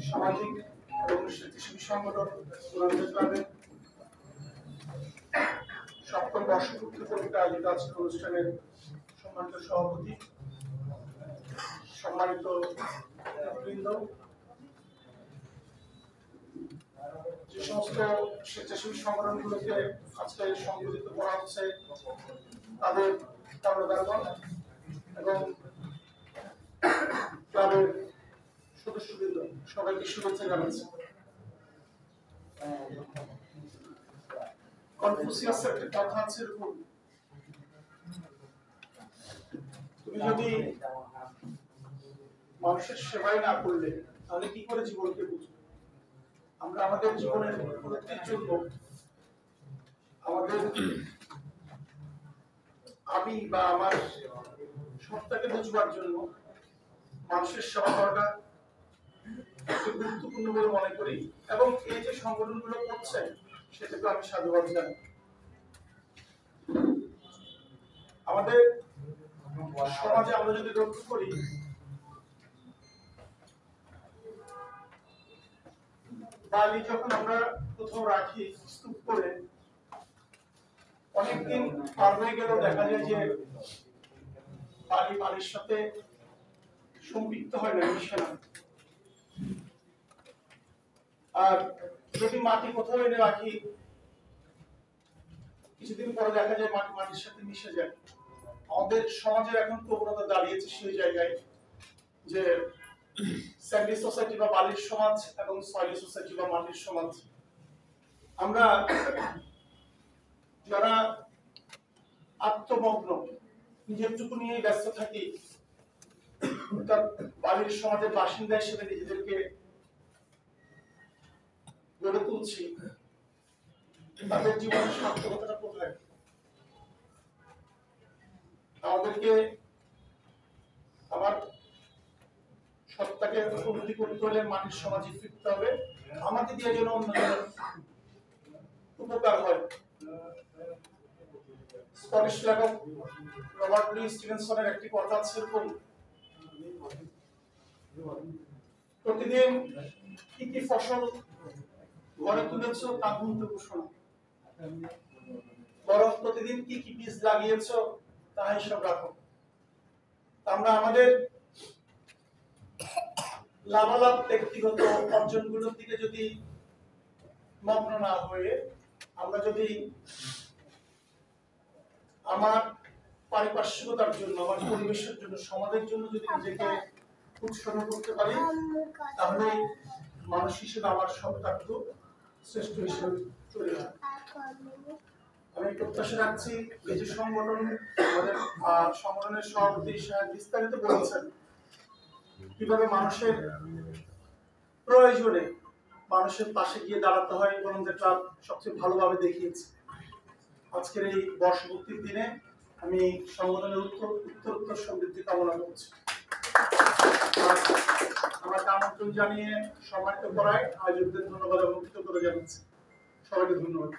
সামাজিক এবং স্বেচ্ছাসেবী সংগঠন গোলামদের ক্লাবের সপ্তম বর্ষপূর্তি উপলক্ষে আয়োজিত আজকের অনুষ্ঠানের সম্মানিত সভাপতি, সম্মানিত বৃন্দ, যে সমস্ত স্বেচ্ছাসেবী সংগঠনগুলোকে আজকে সংগঠিত করা হচ্ছে তাদের কর্মকর্তাগণ এবং ক্লাবের সদস্যবৃন্দ সবাইকে শুভেচ্ছা জানাচ্ছি। কনফুসিয়াসের একটা কথা আছে এরকম, তুমি যদি মানুষের সেবাই না করলে তাহলে কি করে জীবনকে বুঝবে? আমরা আমাদের জীবনের উন্নতির জন্য, আমাদের আমি বা আমার সত্তাকে বুঝবার জন্য মানুষের সেবা করাটা গুরুত্বপূর্ণ বলে মনে করি এবং এই যে সংগঠনগুলো করছে সেটাকে আমি সাধুবাদ জানাই। আমাদের সমাজে আমরা যদি লক্ষ্য করি, বালি যখন আমরা কোথাও রাখি স্তূপ করে, অনেকদিন পার হয়ে গেলেও দেখা যায় যে বালি বালির সাথে সম্পৃক্ত হয় না, মিশে না। আর যদি মাটি কোথাও এনে রাখি, কিছুদিন পরে দেখা যায় মাটি মাটির সাথে মিশে যায়। আমাদের সমাজের এখন প্রবণতা দাঁড়িয়েছে সেই জায়গায় যে স্যান্ডি সোসাইটি বা বালির সমাজ এবং সয়েলি সোসাইটি বা মাটির সমাজ। আমরা যারা আত্মমগ্ন, নিজের টুকু নিয়ে ব্যস্ত থাকি, বালির সমাজের বাসিন্দা হিসেবে নিজেদেরকে গড়ে তুলছি, তাদের জীবনের সার্থকতাটা কোথায়? আমাদেরকে আমার সত্তাকে উন্নতি করতে হলে মাটির সমাজে ফিরতে হবে, আমাকে দিয়ে যেন অন্যজনের উপকার হয়। স্কটিশ লেখক রবার্ট লুই স্টিভেনসনের একটি কথা আছে এরকম, প্রতিদিন কি কি ফসল ঘরে তুলেছ তা গুনতে বসো না, বরং প্রতিদিন কি কি বীজ লাগিয়েছ তা হিসাব রাখো। আমরা আমাদের লাভালাভ ব্যক্তিগত অর্জনগুলোর দিকে যদি মগ্ন না হয়ে, আমরা যদি আমার পারিপার্শ্বিকতার জন্য, আমার পরিবেশের জন্য, সমাজের জন্য যদি নিজেকে উৎসর্গ করতে পারি, তাহলে মানুষ হিসেবে আমার সত্তাটুকু শ্রেষ্ঠ হিসেবে চলে যাবে। আমি প্রত্যাশা রাখছি এই যে সংগঠন, আমাদের সংগঠনের সভাপতি সাহেব বিস্তারিত বলেছেন কিভাবে মানুষের প্রয়োজনে মানুষের পাশে গিয়ে দাঁড়াতে হয়, গোলামদের ক্লাব সবচেয়ে ভালোভাবে দেখিয়েছে। আজকের এই বর্ষপূর্তির দিনে আমি সংগঠনের উত্তরোত্তর সমৃদ্ধি কামনা করছি। আমাকে আমন্ত্রণ জানিয়ে সম্মানিত করায় আয়োজকদের ধন্যবাদ এবং কৃতজ্ঞতা জানাচ্ছি। সবাইকে ধন্যবাদ।